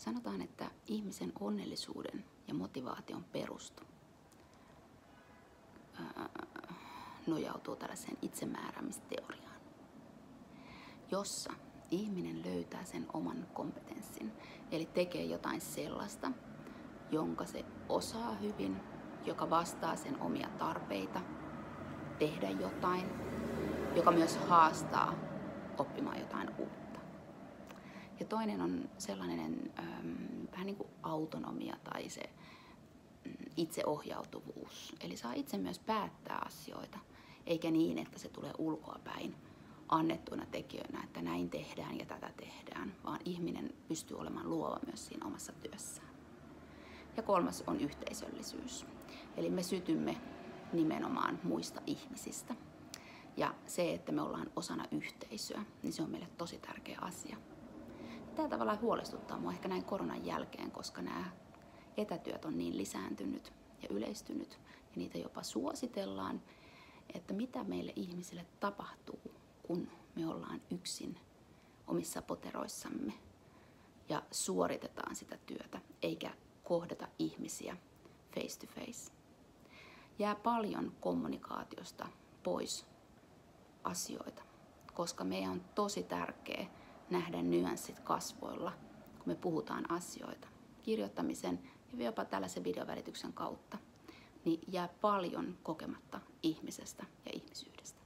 Sanotaan, että ihmisen onnellisuuden ja motivaation perustu nojautuu tällaiseen itsemääräämisteoriaan, jossa ihminen löytää sen oman kompetenssin, eli tekee jotain sellaista, jonka se osaa hyvin, joka vastaa sen omia tarpeita, tehdä jotain, joka myös haastaa oppimaan jotain uutta. Ja toinen on sellainen vähän niin kuin autonomia tai se itseohjautuvuus. Eli saa itse myös päättää asioita, eikä niin, että se tulee ulkoapäin annettuina tekijöinä, että näin tehdään ja tätä tehdään, vaan ihminen pystyy olemaan luova myös siinä omassa työssään. Ja kolmas on yhteisöllisyys. Eli me sytymme nimenomaan muista ihmisistä. Ja se, että me ollaan osana yhteisöä, niin se on meille tosi tärkeä asia. Tämä tavallaan huolestuttaa mua ehkä näin koronan jälkeen, koska nämä etätyöt on niin lisääntynyt ja yleistynyt ja niitä jopa suositellaan, että mitä meille ihmisille tapahtuu, kun me ollaan yksin omissa poteroissamme ja suoritetaan sitä työtä, eikä kohdata ihmisiä face to face. Jää paljon kommunikaatiosta pois asioita, koska meidän on tosi tärkeää nähdä nyanssit kasvoilla, kun me puhutaan asioita. Kirjoittamisen ja jopa tällaisen videovälityksen kautta niin jää paljon kokematta ihmisestä ja ihmisyydestä.